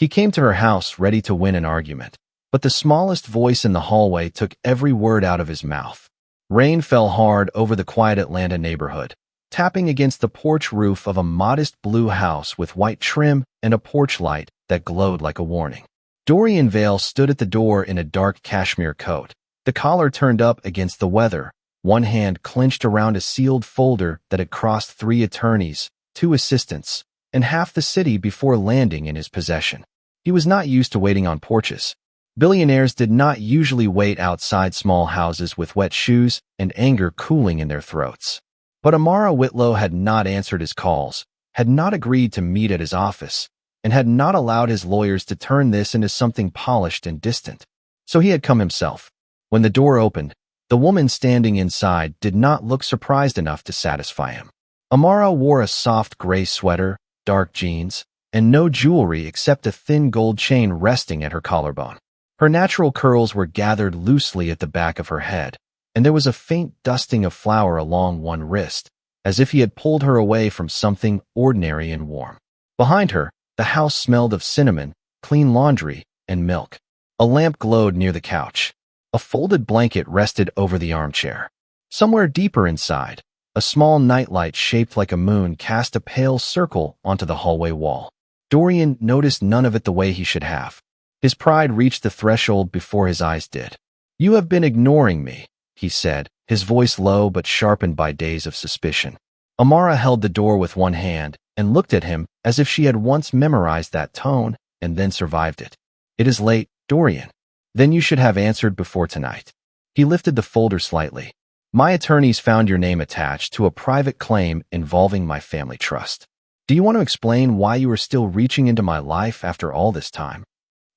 He came to her house ready to win an argument, but the smallest voice in the hallway took every word out of his mouth. Rain fell hard over the quiet Atlanta neighborhood, tapping against the porch roof of a modest blue house with white trim and a porch light that glowed like a warning. Dorian Vale stood at the door in a dark cashmere coat, the collar turned up against the weather, one hand clenched around a sealed folder that had crossed 3 attorneys, 2 assistants, and half the city before landing in his possession. He was not used to waiting on porches. Billionaires did not usually wait outside small houses with wet shoes and anger cooling in their throats. But Amara Whitlow had not answered his calls, had not agreed to meet at his office, and had not allowed his lawyers to turn this into something polished and distant. So he had come himself. When the door opened, the woman standing inside did not look surprised enough to satisfy him. Amara wore a soft gray sweater, dark jeans, and no jewelry except a thin gold chain resting at her collarbone. Her natural curls were gathered loosely at the back of her head, and there was a faint dusting of flour along one wrist, as if he had pulled her away from something ordinary and warm. Behind her, the house smelled of cinnamon, clean laundry, and milk. A lamp glowed near the couch. A folded blanket rested over the armchair. Somewhere deeper inside, a small nightlight shaped like a moon cast a pale circle onto the hallway wall. Dorian noticed none of it the way he should have. His pride reached the threshold before his eyes did. "You have been ignoring me," he said, his voice low but sharpened by days of suspicion. Amara held the door with one hand and looked at him as if she had once memorized that tone and then survived it. "It is late, Dorian. Then you should have answered before tonight." He lifted the folder slightly. "My attorneys found your name attached to a private claim involving my family trust. Do you want to explain why you are still reaching into my life after all this time?"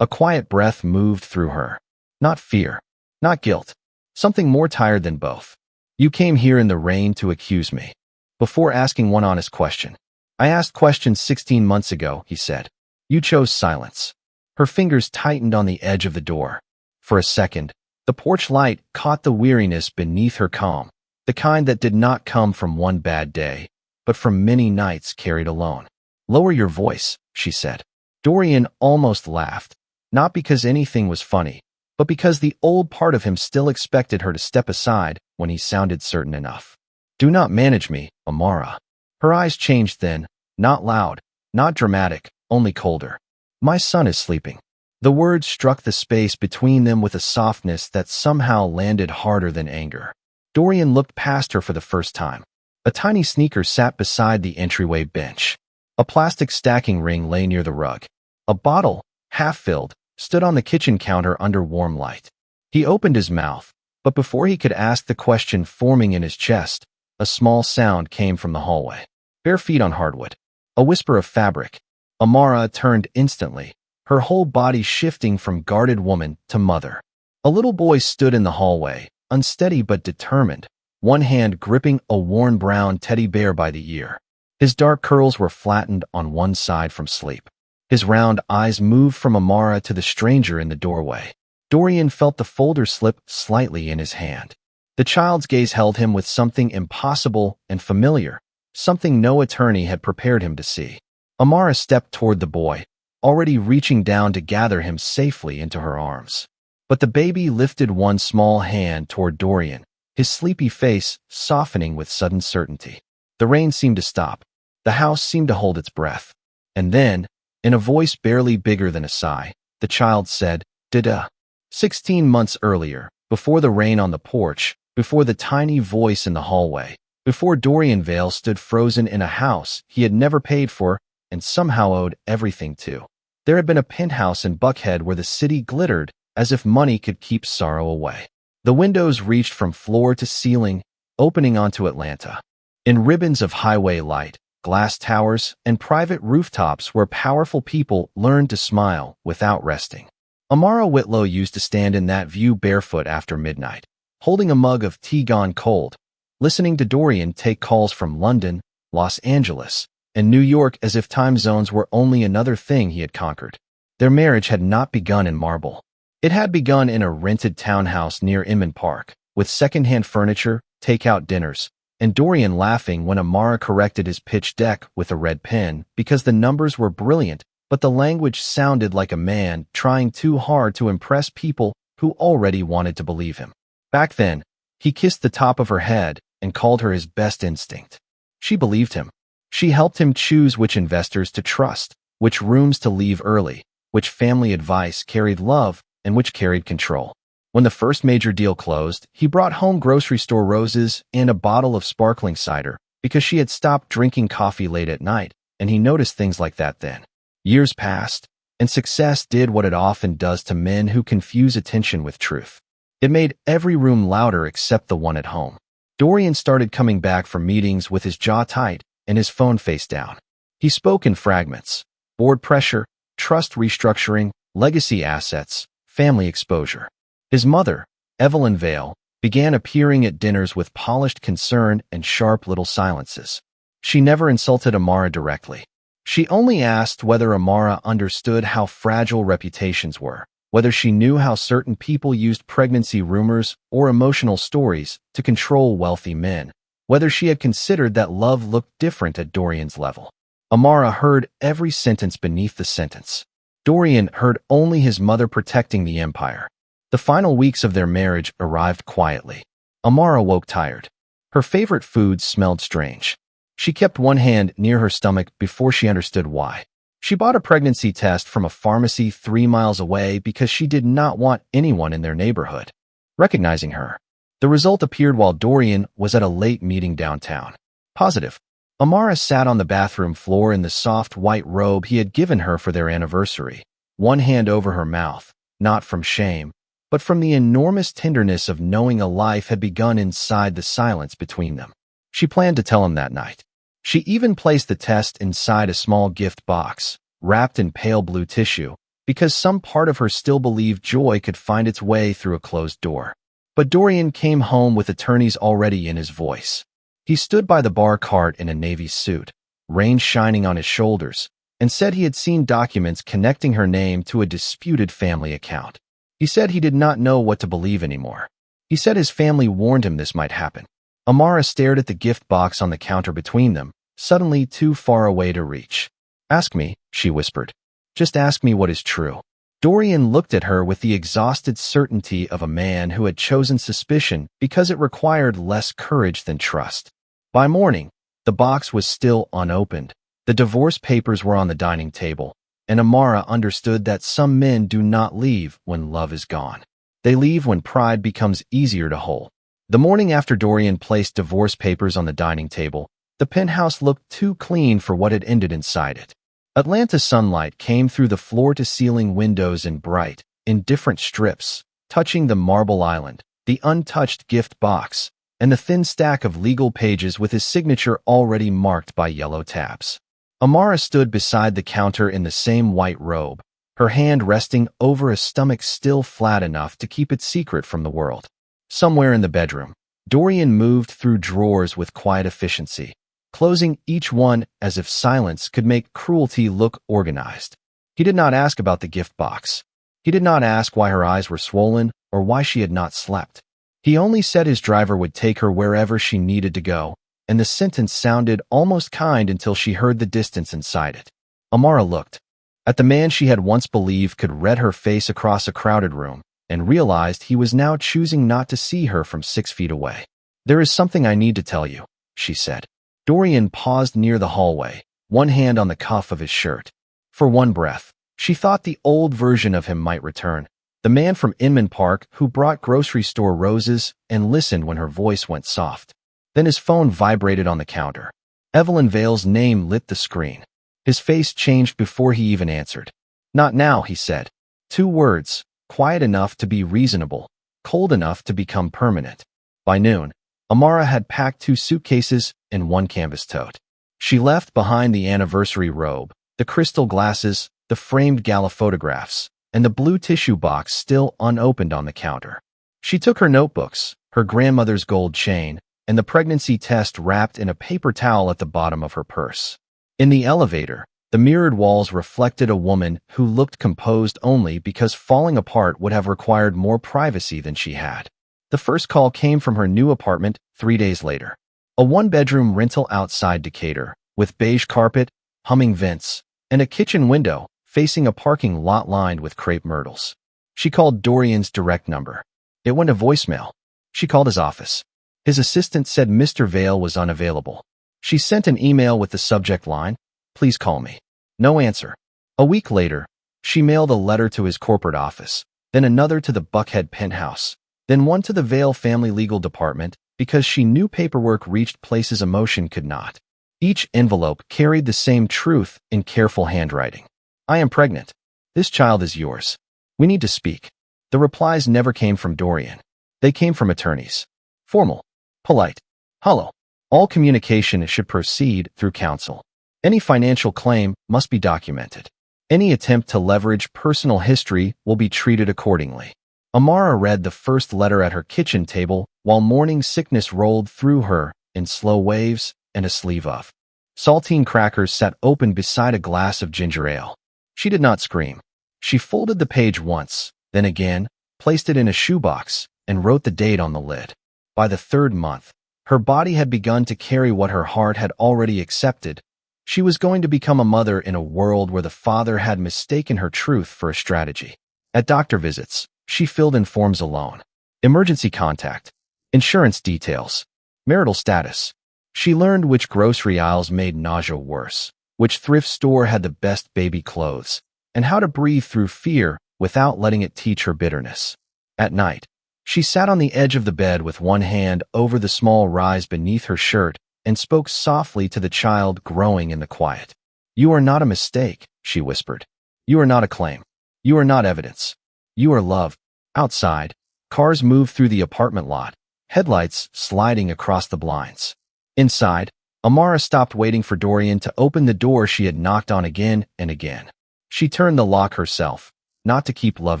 A quiet breath moved through her. Not fear, not guilt, something more tired than both. "You came here in the rain to accuse me." Before asking one honest question. "I asked questions 16 months ago," he said. "You chose silence." Her fingers tightened on the edge of the door. For a second, the porch light caught the weariness beneath her calm, the kind that did not come from one bad day, but from many nights carried alone. "Lower your voice," she said. Dorian almost laughed, not because anything was funny, but because the old part of him still expected her to step aside when he sounded certain enough. "Do not manage me, Amara." Her eyes changed then, not loud, not dramatic, only colder. "My son is sleeping." The words struck the space between them with a softness that somehow landed harder than anger. Dorian looked past her for the first time. A tiny sneaker sat beside the entryway bench. A plastic stacking ring lay near the rug. A bottle, half-filled, stood on the kitchen counter under warm light. He opened his mouth, but before he could ask the question forming in his chest, a small sound came from the hallway. Bare feet on hardwood. A whisper of fabric. Amara turned instantly, her whole body shifting from guarded woman to mother. A little boy stood in the hallway, unsteady but determined, one hand gripping a worn brown teddy bear by the ear. His dark curls were flattened on one side from sleep. His round eyes moved from Amara to the stranger in the doorway. Dorian felt the folder slip slightly in his hand. The child's gaze held him with something impossible and familiar, something no attorney had prepared him to see. Amara stepped toward the boy, already reaching down to gather him safely into her arms. But the baby lifted one small hand toward Dorian, his sleepy face softening with sudden certainty. The rain seemed to stop. The house seemed to hold its breath. And then, in a voice barely bigger than a sigh, the child said, "Dada." 16 months earlier, before the rain on the porch, before the tiny voice in the hallway, before Dorian Vale stood frozen in a house he had never paid for and somehow owed everything to. There had been a penthouse in Buckhead where the city glittered as if money could keep sorrow away. The windows reached from floor to ceiling, opening onto Atlanta. In ribbons of highway light, glass towers, and private rooftops where powerful people learned to smile without resting. Amara Whitlow used to stand in that view barefoot after midnight, holding a mug of tea gone cold, listening to Dorian take calls from London, Los Angeles, and New York as if time zones were only another thing he had conquered. Their marriage had not begun in marble. It had begun in a rented townhouse near Inman Park, with second-hand furniture, take-out dinners, and Dorian laughing when Amara corrected his pitch deck with a red pen because the numbers were brilliant but the language sounded like a man trying too hard to impress people who already wanted to believe him. Back then, he kissed the top of her head and called her his best instinct. She believed him. She helped him choose which investors to trust, which rooms to leave early, which family advice carried love, and which carried control. When the first major deal closed, he brought home grocery store roses and a bottle of sparkling cider because she had stopped drinking coffee late at night, and he noticed things like that then. Years passed, and success did what it often does to men who confuse attention with truth. It made every room louder except the one at home. Dorian started coming back from meetings with his jaw tight and his phone face down. He spoke in fragments: board pressure, trust restructuring, legacy assets, family exposure. His mother, Evelyn Vale, began appearing at dinners with polished concern and sharp little silences. She never insulted Amara directly. She only asked whether Amara understood how fragile reputations were, whether she knew how certain people used pregnancy rumors or emotional stories to control wealthy men, whether she had considered that love looked different at Dorian's level. Amara heard every sentence beneath the sentence. Dorian heard only his mother protecting the empire. The final weeks of their marriage arrived quietly. Amara woke tired. Her favorite foods smelled strange. She kept one hand near her stomach before she understood why. She bought a pregnancy test from a pharmacy 3 miles away because she did not want anyone in their neighborhood recognizing her. The result appeared while Dorian was at a late meeting downtown. Positive. Amara sat on the bathroom floor in the soft white robe he had given her for their anniversary, one hand over her mouth, not from shame, but from the enormous tenderness of knowing a life had begun inside the silence between them. She planned to tell him that night. She even placed the test inside a small gift box, wrapped in pale blue tissue, because some part of her still believed joy could find its way through a closed door. But Dorian came home with attorneys already in his voice. He stood by the bar cart in a navy suit, rain shining on his shoulders, and said he had seen documents connecting her name to a disputed family account. He said he did not know what to believe anymore. He said his family warned him this might happen. Amara stared at the gift box on the counter between them, suddenly too far away to reach. "Ask me," she whispered. "Just ask me what is true." Dorian looked at her with the exhausted certainty of a man who had chosen suspicion because it required less courage than trust. By morning, the box was still unopened. The divorce papers were on the dining table, and Amara understood that some men do not leave when love is gone. They leave when pride becomes easier to hold. The morning after Dorian placed divorce papers on the dining table, the penthouse looked too clean for what had ended inside it. Atlanta sunlight came through the floor-to-ceiling windows in bright, indifferent strips, touching the marble island, the untouched gift box, and the thin stack of legal pages with his signature already marked by yellow tabs. Amara stood beside the counter in the same white robe, her hand resting over a stomach still flat enough to keep it secret from the world. Somewhere in the bedroom, Dorian moved through drawers with quiet efficiency, closing each one as if silence could make cruelty look organized. He did not ask about the gift box. He did not ask why her eyes were swollen or why she had not slept. He only said his driver would take her wherever she needed to go, and the sentence sounded almost kind until she heard the distance inside it. Amara looked at the man she had once believed could read her face across a crowded room, and realized he was now choosing not to see her from 6 feet away. "There is something I need to tell you," she said. Dorian paused near the hallway, one hand on the cuff of his shirt. For one breath, she thought the old version of him might return, the man from Inman Park who brought grocery store roses and listened when her voice went soft. Then his phone vibrated on the counter. Evelyn Vale's name lit the screen. His face changed before he even answered. "Not now," he said. 2 words, quiet enough to be reasonable, cold enough to become permanent. By noon, Amara had packed 2 suitcases and 1 canvas tote. She left behind the anniversary robe, the crystal glasses, the framed gala photographs, and the blue tissue box still unopened on the counter. She took her notebooks, her grandmother's gold chain, and the pregnancy test wrapped in a paper towel at the bottom of her purse. In the elevator, the mirrored walls reflected a woman who looked composed only because falling apart would have required more privacy than she had. The first call came from her new apartment 3 days later. A 1-bedroom rental outside Decatur, with beige carpet, humming vents, and a kitchen window facing a parking lot lined with crepe myrtles. She called Dorian's direct number. It went to voicemail. She called his office. His assistant said Mr. Vale was unavailable. She sent an email with the subject line, "Please call me." No answer. A week later, she mailed a letter to his corporate office, then another to the Buckhead penthouse, then one to the Vale family legal department because she knew paperwork reached places emotion could not. Each envelope carried the same truth in careful handwriting. "I am pregnant. This child is yours. We need to speak." The replies never came from Dorian. They came from attorneys. Formal, polite, hollow. All communication should proceed through counsel. Any financial claim must be documented. Any attempt to leverage personal history will be treated accordingly. Amara read the first letter at her kitchen table while morning sickness rolled through her in slow waves, and a sleeve of saltine crackers sat open beside a glass of ginger ale. She did not scream. She folded the page once, then again, placed it in a shoebox, and wrote the date on the lid. By the third month, her body had begun to carry what her heart had already accepted. She was going to become a mother in a world where the father had mistaken her truth for a strategy. At doctor visits, she filled in forms alone. Emergency contact, insurance details, marital status. She learned which grocery aisles made nausea worse, which thrift store had the best baby clothes, and how to breathe through fear without letting it teach her bitterness. At night, she sat on the edge of the bed with one hand over the small rise beneath her shirt and spoke softly to the child growing in the quiet. "You are not a mistake," she whispered. "You are not a claim. You are not evidence. You are love." Outside, cars moved through the apartment lot, headlights sliding across the blinds. Inside, Amara stopped waiting for Dorian to open the door she had knocked on again and again. She turned the lock herself, not to keep love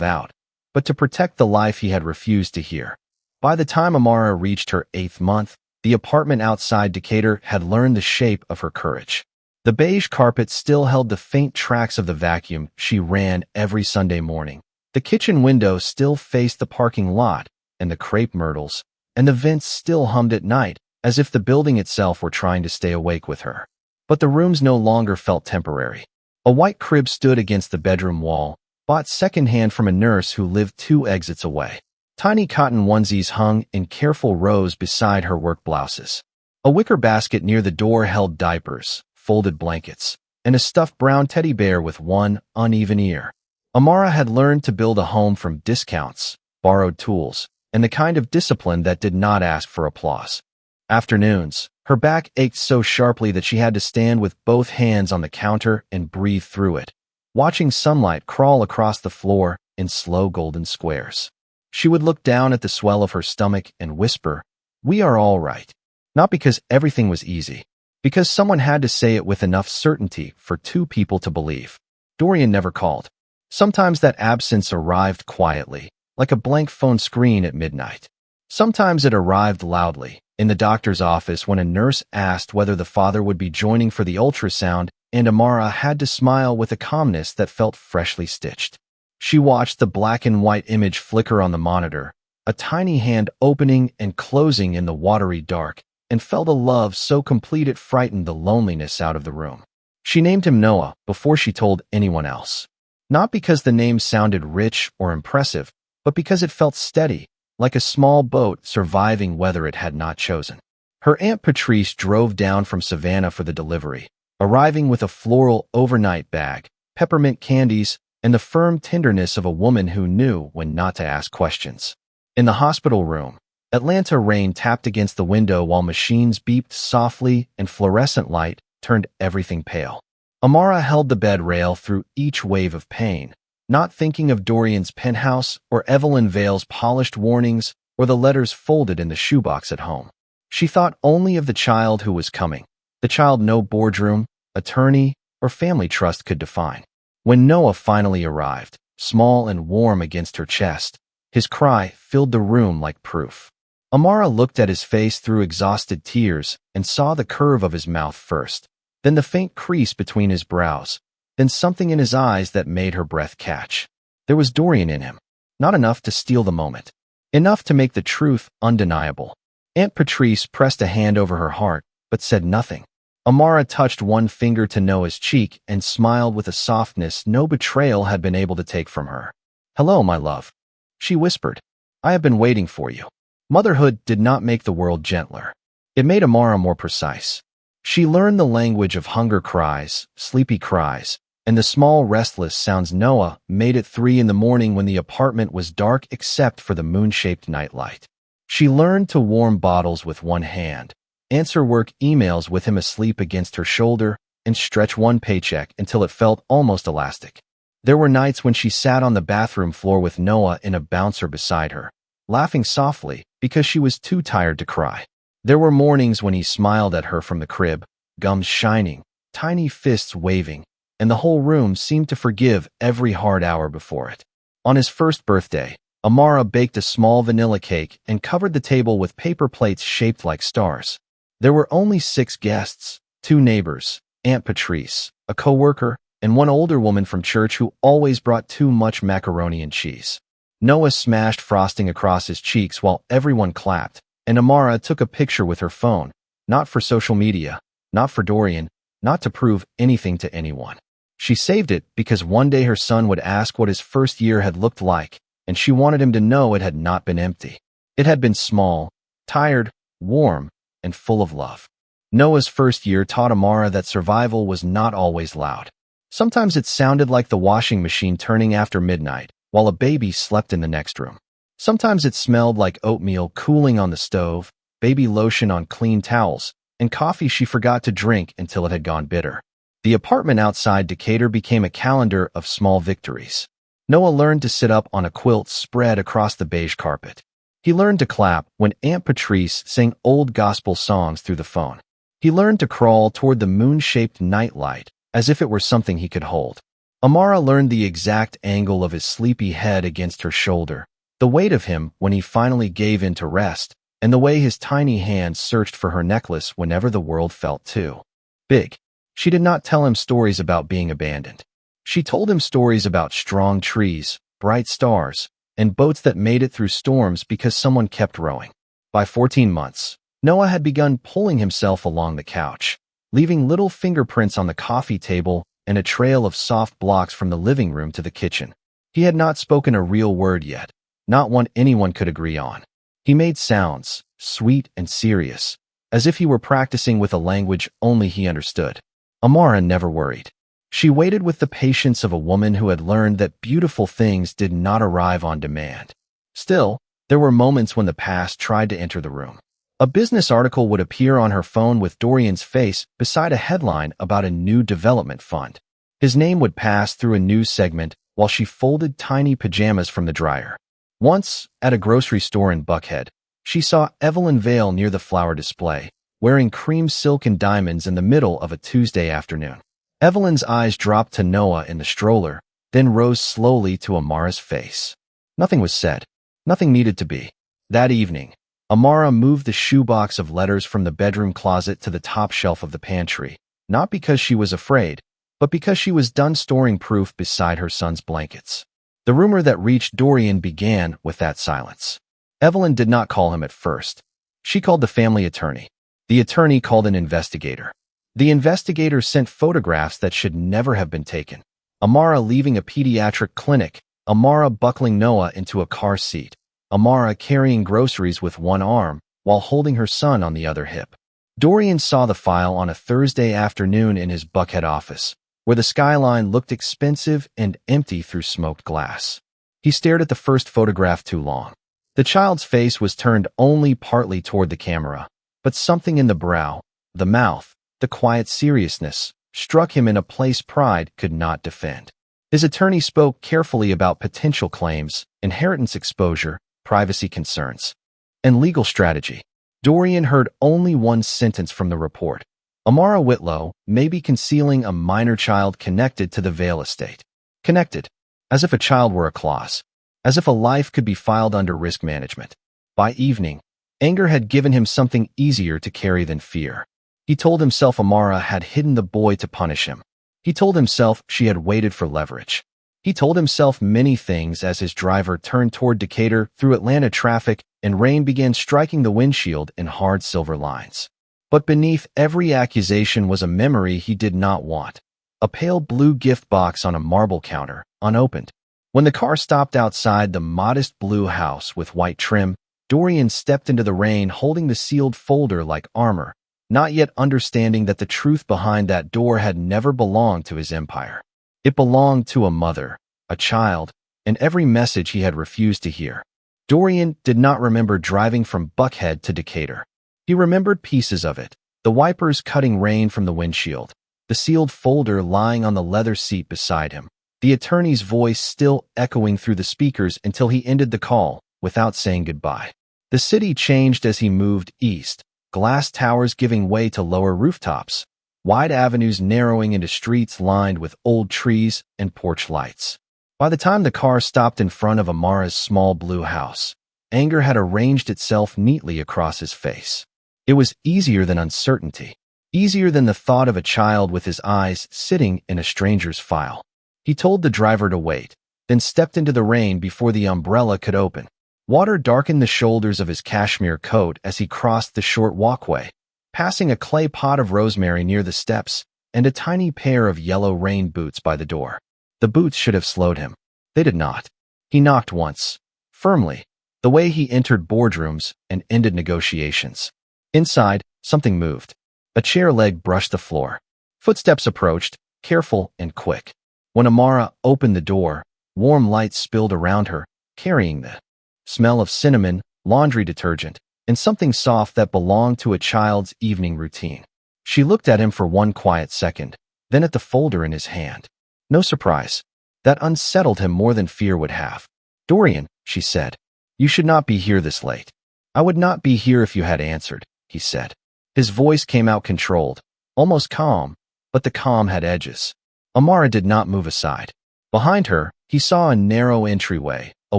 out, but to protect the life he had refused to hear. By the time Amara reached her 8th month, the apartment outside Decatur had learned the shape of her courage. The beige carpet still held the faint tracks of the vacuum she ran every Sunday morning. The kitchen window still faced the parking lot, and the crepe myrtles, and the vents still hummed at night, as if the building itself were trying to stay awake with her. But the rooms no longer felt temporary. A white crib stood against the bedroom wall, bought secondhand from a nurse who lived 2 exits away. Tiny cotton onesies hung in careful rows beside her work blouses. A wicker basket near the door held diapers, folded blankets, and a stuffed brown teddy bear with one uneven ear. Amara had learned to build a home from discounts, borrowed tools, and the kind of discipline that did not ask for applause. Afternoons, her back ached so sharply that she had to stand with both hands on the counter and breathe through it, watching sunlight crawl across the floor in slow golden squares. She would look down at the swell of her stomach and whisper, "We are all right." Not because everything was easy, because someone had to say it with enough certainty for 2 people to believe. Dorian never called. Sometimes that absence arrived quietly, like a blank phone screen at midnight. Sometimes it arrived loudly, in the doctor's office when a nurse asked whether the father would be joining for the ultrasound, and Amara had to smile with a calmness that felt freshly stitched. She watched the black and white image flicker on the monitor, a tiny hand opening and closing in the watery dark, and felt a love so complete it frightened the loneliness out of the room. She named him Noah before she told anyone else. Not because the name sounded rich or impressive, but because it felt steady, like a small boat surviving weather it had not chosen. Her Aunt Patrice drove down from Savannah for the delivery, arriving with a floral overnight bag, peppermint candies, and the firm tenderness of a woman who knew when not to ask questions. In the hospital room, Atlanta rain tapped against the window while machines beeped softly and fluorescent light turned everything pale. Amara held the bed rail through each wave of pain, not thinking of Dorian's penthouse or Evelyn Vale's polished warnings or the letters folded in the shoebox at home. She thought only of the child who was coming, the child no boardroom, attorney, or family trust could define. When Noah finally arrived, small and warm against her chest, his cry filled the room like proof. Amara looked at his face through exhausted tears and saw the curve of his mouth first, then the faint crease between his brows, then something in his eyes that made her breath catch. There was Dorian in him, not enough to steal the moment, enough to make the truth undeniable. Aunt Patrice pressed a hand over her heart, but said nothing. Amara touched one finger to Noah's cheek and smiled with a softness no betrayal had been able to take from her. "Hello, my love," she whispered. "I have been waiting for you." Motherhood did not make the world gentler. It made Amara more precise. She learned the language of hunger cries, sleepy cries, and the small restless sounds. Noah made at 3 in the morning when the apartment was dark except for the moon-shaped nightlight. She learned to warm bottles with one hand, answer work emails with him asleep against her shoulder, and stretch one paycheck until it felt almost elastic. There were nights when she sat on the bathroom floor with Noah in a bouncer beside her, laughing softly because she was too tired to cry. There were mornings when he smiled at her from the crib, gums shining, tiny fists waving, and the whole room seemed to forgive every hard hour before it. On his first birthday, Amara baked a small vanilla cake and covered the table with paper plates shaped like stars. There were only 6 guests, 2 neighbors, Aunt Patrice, a coworker, and one older woman from church who always brought too much macaroni and cheese. Noah smashed frosting across his cheeks while everyone clapped, and Amara took a picture with her phone, not for social media, not for Dorian, not to prove anything to anyone. She saved it because one day her son would ask what his first year had looked like, and she wanted him to know it had not been empty. It had been small, tired, warm, and full of love. Noah's first year taught Amara that survival was not always loud. Sometimes it sounded like the washing machine turning after midnight, while a baby slept in the next room. Sometimes it smelled like oatmeal cooling on the stove, baby lotion on clean towels, and coffee she forgot to drink until it had gone bitter. The apartment outside Decatur became a calendar of small victories. Noah learned to sit up on a quilt spread across the beige carpet. He learned to clap when Aunt Patrice sang old gospel songs through the phone. He learned to crawl toward the moon-shaped nightlight as if it were something he could hold. Amara learned the exact angle of his sleepy head against her shoulder, the weight of him when he finally gave in to rest, and the way his tiny hands searched for her necklace whenever the world felt too big. She did not tell him stories about being abandoned. She told him stories about strong trees, bright stars, and boats that made it through storms because someone kept rowing. By 14 months, Noah had begun pulling himself along the couch, leaving little fingerprints on the coffee table and a trail of soft blocks from the living room to the kitchen. He had not spoken a real word yet, not one anyone could agree on. He made sounds, sweet and serious, as if he were practicing with a language only he understood. Amara never worried. She waited with the patience of a woman who had learned that beautiful things did not arrive on demand. Still, there were moments when the past tried to enter the room. A business article would appear on her phone with Dorian's face beside a headline about a new development fund. His name would pass through a news segment while she folded tiny pajamas from the dryer. Once, at a grocery store in Buckhead, she saw Evelyn Vale near the flower display, wearing cream silk and diamonds in the middle of a Tuesday afternoon. Evelyn's eyes dropped to Noah in the stroller, then rose slowly to Amara's face. Nothing was said. Nothing needed to be. That evening, Amara moved the shoebox of letters from the bedroom closet to the top shelf of the pantry, not because she was afraid, but because she was done storing proof beside her son's blankets. The rumor that reached Dorian began with that silence. Evelyn did not call him at first. She called the family attorney. The attorney called an investigator. The investigator sent photographs that should never have been taken. Amara leaving a pediatric clinic, Amara buckling Noah into a car seat, Amara carrying groceries with one arm while holding her son on the other hip. Dorian saw the file on a Thursday afternoon in his Buckhead office, where the skyline looked expensive and empty through smoked glass. He stared at the first photograph too long. The child's face was turned only partly toward the camera, but something in the brow, the mouth, the quiet seriousness, struck him in a place pride could not defend. His attorney spoke carefully about potential claims, inheritance exposure, privacy concerns, and legal strategy. Dorian heard only one sentence from the report. Amara Whitlow may be concealing a minor child connected to the Vale estate. Connected, as if a child were a clause, as if a life could be filed under risk management. By evening, anger had given him something easier to carry than fear. He told himself Amara had hidden the boy to punish him. He told himself she had waited for leverage. He told himself many things as his driver turned toward Decatur through Atlanta traffic and rain began striking the windshield in hard silver lines. But beneath every accusation was a memory he did not want. A pale blue gift box on a marble counter, unopened. When the car stopped outside the modest blue house with white trim, Dorian stepped into the rain holding the sealed folder like armor, not yet understanding that the truth behind that door had never belonged to his empire. It belonged to a mother, a child, and every message he had refused to hear. Dorian did not remember driving from Buckhead to Decatur. He remembered pieces of it, the wipers cutting rain from the windshield, the sealed folder lying on the leather seat beside him, the attorney's voice still echoing through the speakers until he ended the call without saying goodbye. The city changed as he moved east, glass towers giving way to lower rooftops, wide avenues narrowing into streets lined with old trees and porch lights. By the time the car stopped in front of Amara's small blue house, anger had arranged itself neatly across his face. It was easier than uncertainty, easier than the thought of a child with his eyes sitting in a stranger's file. He told the driver to wait, then stepped into the rain before the umbrella could open. Water darkened the shoulders of his cashmere coat as he crossed the short walkway, passing a clay pot of rosemary near the steps and a tiny pair of yellow rain boots by the door. The boots should have slowed him. They did not. He knocked once, firmly, the way he entered boardrooms and ended negotiations. Inside, something moved. A chair leg brushed the floor. Footsteps approached, careful and quick. When Amara opened the door, warm light spilled around her, carrying the smell of cinnamon, laundry detergent, and something soft that belonged to a child's evening routine. She looked at him for one quiet second, then at the folder in his hand. No surprise. That unsettled him more than fear would have. "Dorian," she said, "you should not be here this late." "I would not be here if you had answered," he said. His voice came out controlled, almost calm, but the calm had edges. Amara did not move aside. Behind her, he saw a narrow entryway, a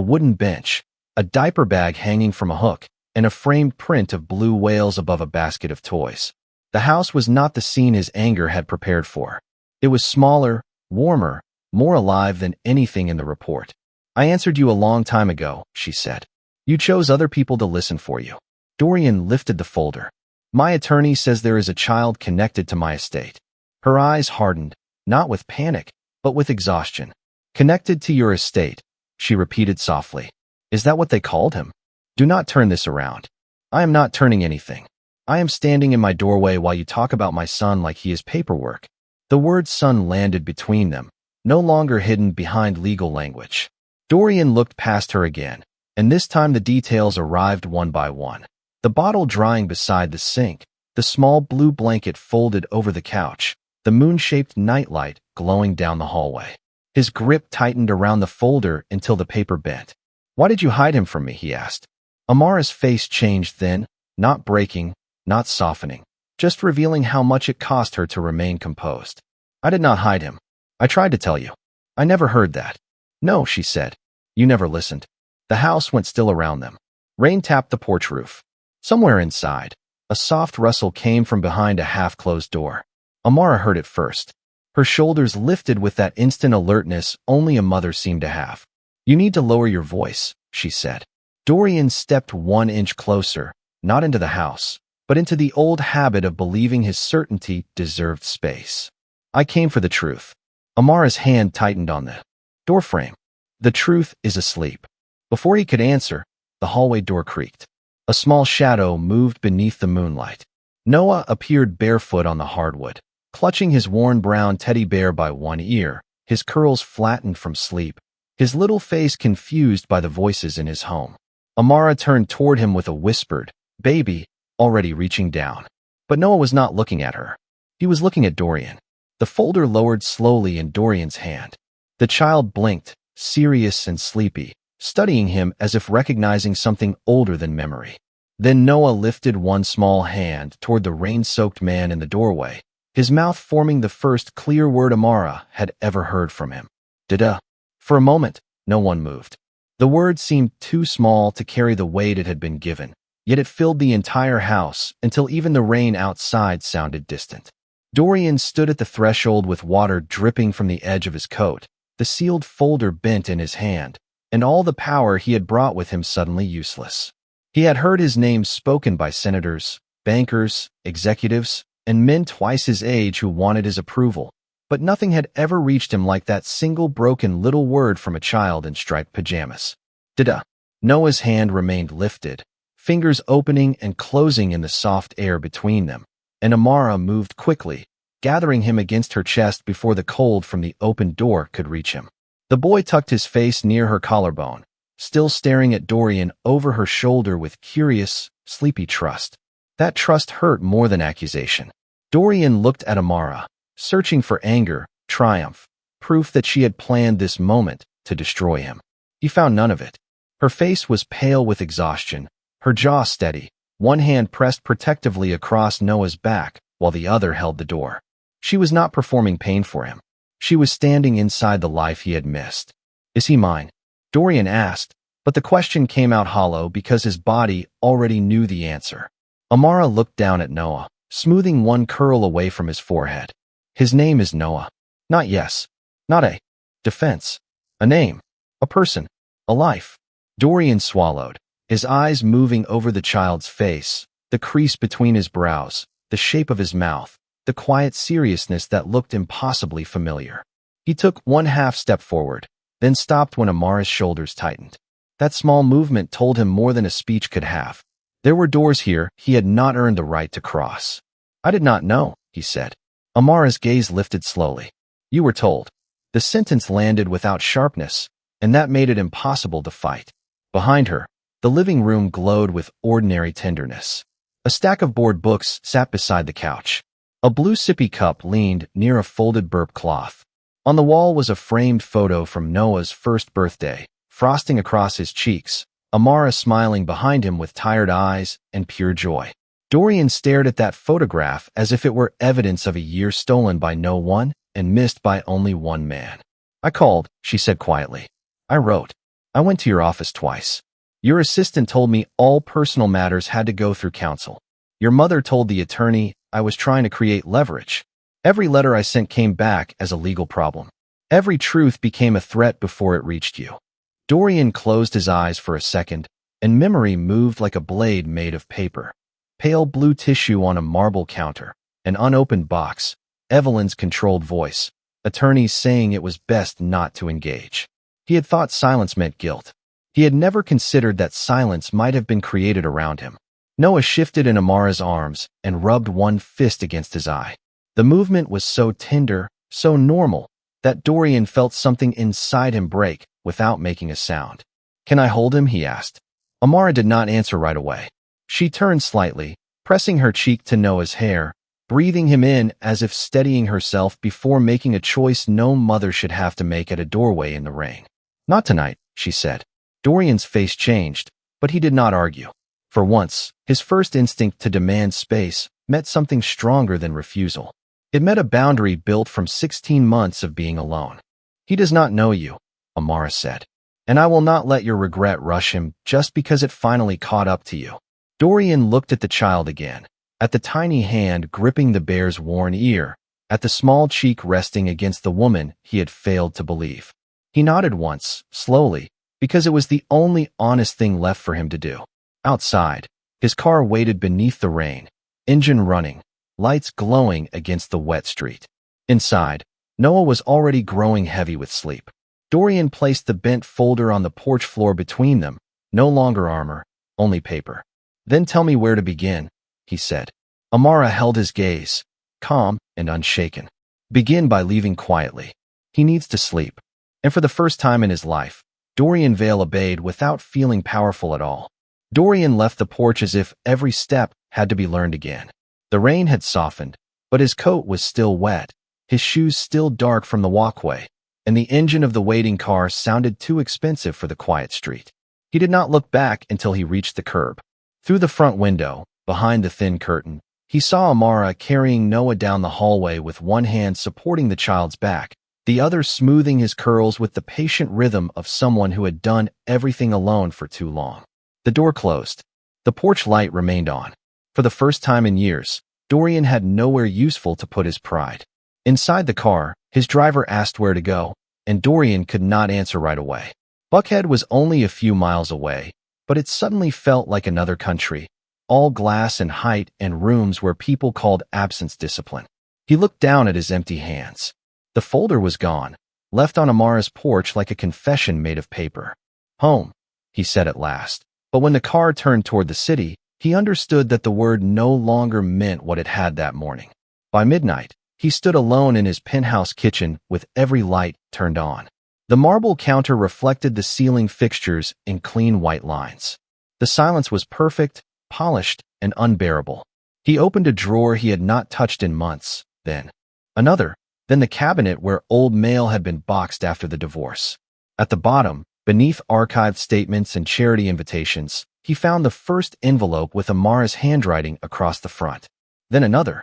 wooden bench, a diaper bag hanging from a hook, and a framed print of blue whales above a basket of toys. The house was not the scene his anger had prepared for. It was smaller, warmer, more alive than anything in the report. "I answered you a long time ago," she said. "You chose other people to listen for you." Dorian lifted the folder. "My attorney says there is a child connected to my estate." Her eyes hardened, not with panic, but with exhaustion. "Connected to your estate," she repeated softly. "Is that what they called him? Do not turn this around." "I am not turning anything. I am standing in my doorway while you talk about my son like he is paperwork." The word son landed between them, no longer hidden behind legal language. Dorian looked past her again, and this time the details arrived one by one. The bottle drying beside the sink, the small blue blanket folded over the couch, the moon-shaped nightlight glowing down the hallway. His grip tightened around the folder until the paper bent. "Why did you hide him from me?" he asked. Amara's face changed then, not breaking, not softening, just revealing how much it cost her to remain composed. "I did not hide him. I tried to tell you. I never heard that." "No," she said. "You never listened." The house went still around them. Rain tapped the porch roof. Somewhere inside, a soft rustle came from behind a half-closed door. Amara heard it first. Her shoulders lifted with that instant alertness only a mother seemed to have. "You need to lower your voice," she said. Dorian stepped 1 inch closer, not into the house, but into the old habit of believing his certainty deserved space. "I came for the truth." Amara's hand tightened on the doorframe. "The truth is asleep." Before he could answer, the hallway door creaked. A small shadow moved beneath the moonlight. Noah appeared barefoot on the hardwood, clutching his worn brown teddy bear by one ear, his curls flattened from sleep, his little face confused by the voices in his home. Amara turned toward him with a whispered, "Baby," already reaching down. But Noah was not looking at her. He was looking at Dorian. The folder lowered slowly in Dorian's hand. The child blinked, serious and sleepy, studying him as if recognizing something older than memory. Then Noah lifted one small hand toward the rain-soaked man in the doorway, his mouth forming the first clear word Amara had ever heard from him. "Dada." For a moment, no one moved. The word seemed too small to carry the weight it had been given, yet it filled the entire house until even the rain outside sounded distant. Dorian stood at the threshold with water dripping from the edge of his coat, the sealed folder bent in his hand, and all the power he had brought with him suddenly useless. He had heard his name spoken by senators, bankers, executives, and men twice his age who wanted his approval. But nothing had ever reached him like that single broken little word from a child in striped pajamas. Da-da. Noah's hand remained lifted, fingers opening and closing in the soft air between them, and Amara moved quickly, gathering him against her chest before the cold from the open door could reach him. The boy tucked his face near her collarbone, still staring at Dorian over her shoulder with curious, sleepy trust. That trust hurt more than accusation. Dorian looked at Amara, searching for anger, triumph, proof that she had planned this moment to destroy him. He found none of it. Her face was pale with exhaustion, her jaw steady, one hand pressed protectively across Noah's back while the other held the door. She was not performing pain for him. She was standing inside the life he had missed. "Is he mine?" Dorian asked, but the question came out hollow because his body already knew the answer. Amara looked down at Noah, smoothing one curl away from his forehead. "His name is Noah. Not yes. Not a defense. A name. A person. A life." Dorian swallowed, his eyes moving over the child's face, the crease between his brows, the shape of his mouth, the quiet seriousness that looked impossibly familiar. He took one half step forward, then stopped when Amara's shoulders tightened. That small movement told him more than a speech could have. There were doors here he had not earned the right to cross. "I did not know," he said. Amara's gaze lifted slowly. "You were told." The sentence landed without sharpness, and that made it impossible to fight. Behind her, the living room glowed with ordinary tenderness. A stack of board books sat beside the couch. A blue sippy cup leaned near a folded burp cloth. On the wall was a framed photo from Noah's first birthday, frosting across his cheeks, Amara smiling behind him with tired eyes and pure joy. Dorian stared at that photograph as if it were evidence of a year stolen by no one and missed by only one man. "I called," she said quietly. "I wrote. I went to your office twice. Your assistant told me all personal matters had to go through counsel. Your mother told the attorney I was trying to create leverage. Every letter I sent came back as a legal problem. Every truth became a threat before it reached you." Dorian closed his eyes for a second, and memory moved like a blade made of paper. Pale blue tissue on a marble counter, an unopened box, Evelyn's controlled voice, attorneys saying it was best not to engage. He had thought silence meant guilt. He had never considered that silence might have been created around him. Noah shifted in Amara's arms and rubbed one fist against his eye. The movement was so tender, so normal, that Dorian felt something inside him break without making a sound. "Can I hold him?" he asked. Amara did not answer right away. She turned slightly, pressing her cheek to Noah's hair, breathing him in as if steadying herself before making a choice no mother should have to make at a doorway in the rain. "Not tonight," she said. Dorian's face changed, but he did not argue. For once, his first instinct to demand space met something stronger than refusal. It met a boundary built from 16 months of being alone. "He does not know you," Amara said, "and I will not let your regret rush him just because it finally caught up to you." Dorian looked at the child again, at the tiny hand gripping the bear's worn ear, at the small cheek resting against the woman he had failed to believe. He nodded once, slowly, because it was the only honest thing left for him to do. Outside, his car waited beneath the rain, engine running, lights glowing against the wet street. Inside, Noah was already growing heavy with sleep. Dorian placed the bent folder on the porch floor between them, no longer armor, only paper. "Then tell me where to begin," he said. Amara held his gaze, calm and unshaken. "Begin by leaving quietly. He needs to sleep." And for the first time in his life, Dorian Vale obeyed without feeling powerful at all. Dorian left the porch as if every step had to be learned again. The rain had softened, but his coat was still wet, his shoes still dark from the walkway, and the engine of the waiting car sounded too expensive for the quiet street. He did not look back until he reached the curb. Through the front window, behind the thin curtain, he saw Amara carrying Noah down the hallway with one hand supporting the child's back, the other smoothing his curls with the patient rhythm of someone who had done everything alone for too long. The door closed. The porch light remained on. For the first time in years, Dorian had nowhere useful to put his pride. Inside the car, his driver asked where to go, and Dorian could not answer right away. Buckhead was only a few miles away, but it suddenly felt like another country, all glass and height and rooms where people called absence discipline. He looked down at his empty hands. The folder was gone, left on Amara's porch like a confession made of paper. Home, he said at last. But when the car turned toward the city, he understood that the word no longer meant what it had that morning. By midnight, he stood alone in his penthouse kitchen with every light turned on. The marble counter reflected the ceiling fixtures in clean white lines. The silence was perfect, polished, and unbearable. He opened a drawer he had not touched in months, then another, then the cabinet where old mail had been boxed after the divorce. At the bottom, beneath archived statements and charity invitations, he found the first envelope with Amara's handwriting across the front. Then another,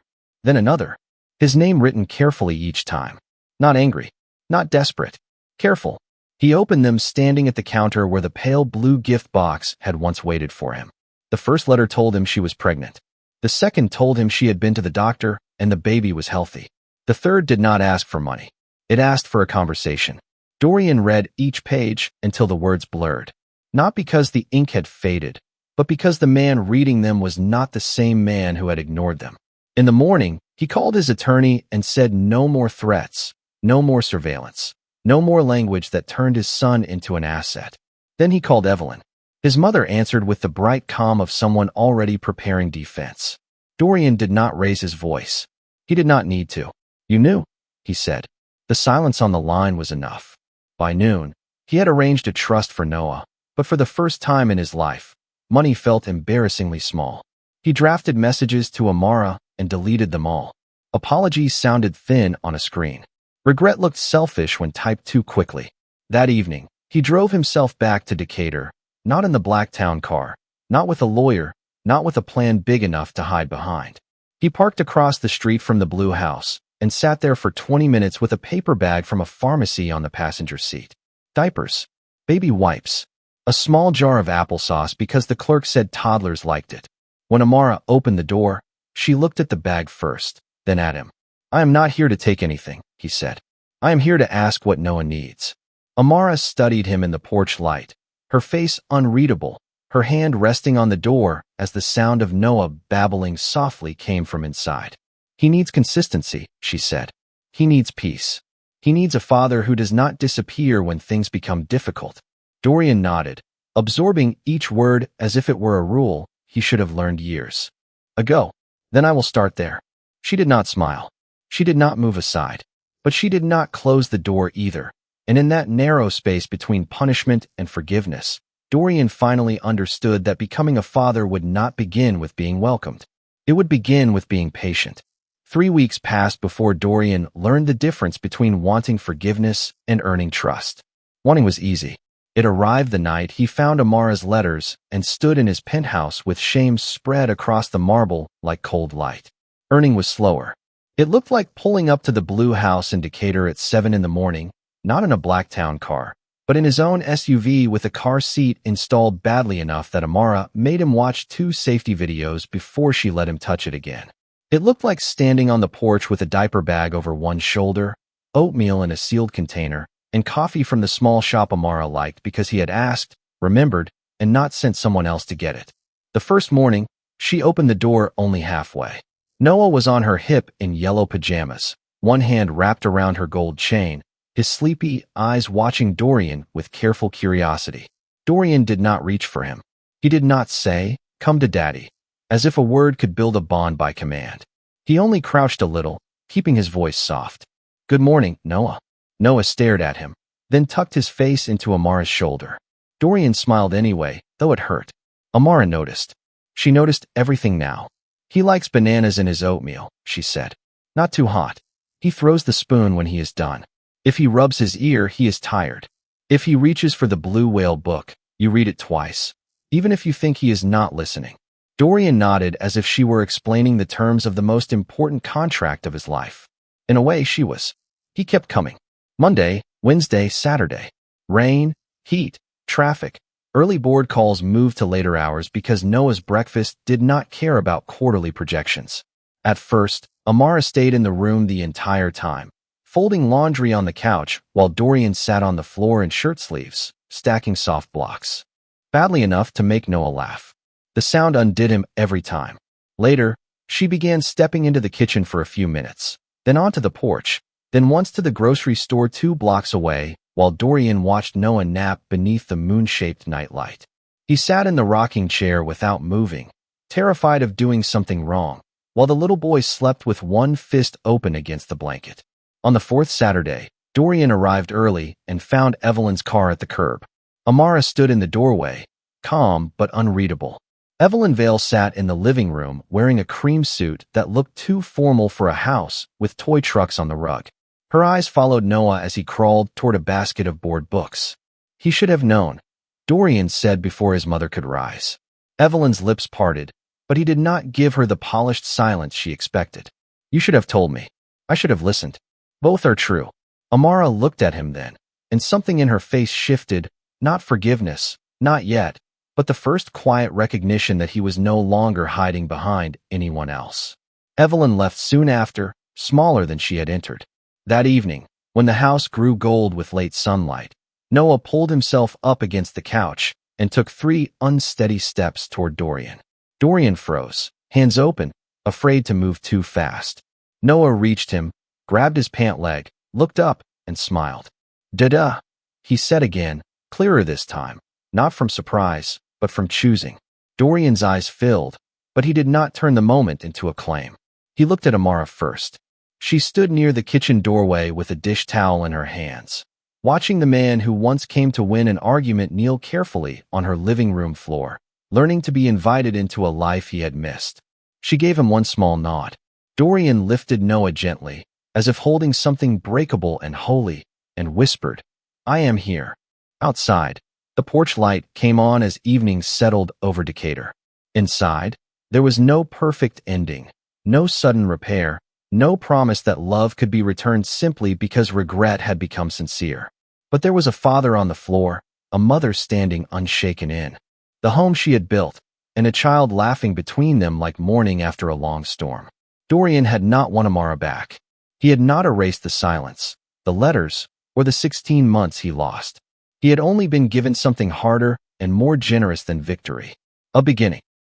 his name written carefully each time. Not angry, not desperate, careful. He opened them standing at the counter where the pale blue gift box had once waited for him. The first letter told him she was pregnant. The second told him she had been to the doctor and the baby was healthy. The third did not ask for money. It asked for a conversation. Dorian read each page until the words blurred. Not because the ink had faded, but because the man reading them was not the same man who had ignored them. In the morning, he called his attorney and said no more threats, no more surveillance, no more language that turned his son into an asset. Then he called Evelyn. His mother answered with the bright calm of someone already preparing defense. Dorian did not raise his voice. He did not need to. You knew, he said. The silence on the line was enough. By noon, he had arranged a trust for Noah, but for the first time in his life, money felt embarrassingly small. He drafted messages to Amara and deleted them all. Apologies sounded thin on a screen. Regret looked selfish when typed too quickly. That evening, he drove himself back to Decatur, not in the Blacktown car, not with a lawyer, not with a plan big enough to hide behind. He parked across the street from the Blue House and sat there for 20 minutes with a paper bag from a pharmacy on the passenger seat. Diapers, baby wipes, a small jar of applesauce because the clerk said toddlers liked it. When Amara opened the door, she looked at the bag first, then at him. I am not here to take anything, he said. I am here to ask what Noah needs. Amara studied him in the porch light, her face unreadable, her hand resting on the door as the sound of Noah babbling softly came from inside. He needs consistency, she said. He needs peace. He needs a father who does not disappear when things become difficult. Dorian nodded, absorbing each word as if it were a rule he should have learned years ago. Then I will start there. She did not smile. She did not move aside. But she did not close the door either. And in that narrow space between punishment and forgiveness, Dorian finally understood that becoming a father would not begin with being welcomed. It would begin with being patient. 3 weeks passed before Dorian learned the difference between wanting forgiveness and earning trust. Wanting was easy. It arrived the night he found Amara's letters and stood in his penthouse with shame spread across the marble like cold light. Earning was slower. It looked like pulling up to the Blue House in Decatur at 7 in the morning, not in a Blacktown car, but in his own SUV with a car seat installed badly enough that Amara made him watch 2 safety videos before she let him touch it again. It looked like standing on the porch with a diaper bag over one shoulder, oatmeal in a sealed container, and coffee from the small shop Amara liked because he had asked, remembered, and not sent someone else to get it. The first morning, she opened the door only halfway. Noah was on her hip in yellow pajamas, one hand wrapped around her gold chain, his sleepy eyes watching Dorian with careful curiosity. Dorian did not reach for him. He did not say, "Come to Daddy," as if a word could build a bond by command. He only crouched a little, keeping his voice soft. "Good morning, Noah." Noah stared at him, then tucked his face into Amara's shoulder. Dorian smiled anyway, though it hurt. Amara noticed. She noticed everything now. "He likes bananas in his oatmeal," she said. "Not too hot. He throws the spoon when he is done. If he rubs his ear, he is tired. If he reaches for the blue whale book, you read it twice, even if you think he is not listening." Dorian nodded as if she were explaining the terms of the most important contract of his life. In a way, she was. He kept coming. Monday, Wednesday, Saturday. Rain, heat, traffic. Early board calls moved to later hours because Noah's breakfast did not care about quarterly projections. At first, Amara stayed in the room the entire time, folding laundry on the couch while Dorian sat on the floor in shirt sleeves, stacking soft blocks. Badly enough to make Noah laugh. The sound undid him every time. Later, she began stepping into the kitchen for a few minutes, then onto the porch, then once to the grocery store 2 blocks away, while Dorian watched Noah nap beneath the moon-shaped nightlight. He sat in the rocking chair without moving, terrified of doing something wrong, while the little boy slept with one fist open against the blanket. On the 4th Saturday, Dorian arrived early and found Evelyn's car at the curb. Amara stood in the doorway, calm but unreadable. Evelyn Vale sat in the living room wearing a cream suit that looked too formal for a house, with toy trucks on the rug. Her eyes followed Noah as he crawled toward a basket of board books. He should have known, Dorian said before his mother could rise. Evelyn's lips parted, but he did not give her the polished silence she expected. You should have told me. I should have listened. Both are true. Amara looked at him then, and something in her face shifted, not forgiveness, not yet, but the first quiet recognition that he was no longer hiding behind anyone else. Evelyn left soon after, smaller than she had entered. That evening, when the house grew gold with late sunlight, Noah pulled himself up against the couch and took 3 unsteady steps toward Dorian. Dorian froze, hands open, afraid to move too fast. Noah reached him, grabbed his pant leg, looked up, and smiled. "Da-da," he said again, clearer this time, not from surprise, but from choosing. Dorian's eyes filled, but he did not turn the moment into a claim. He looked at Amara first. She stood near the kitchen doorway with a dish towel in her hands, watching the man who once came to win an argument kneel carefully on her living room floor, learning to be invited into a life he had missed. She gave him one small nod. Dorian lifted Noah gently, as if holding something breakable and holy, and whispered, "I am here." Outside, the porch light came on as evening settled over Decatur. Inside, there was no perfect ending, no sudden repair, no promise that love could be returned simply because regret had become sincere. But there was a father on the floor, a mother standing unshaken in the home she had built, and a child laughing between them like morning after a long storm. Dorian had not won Amara back. He had not erased the silence, the letters, or the 16 months he lost. He had only been given something harder and more generous than victory. A beginning.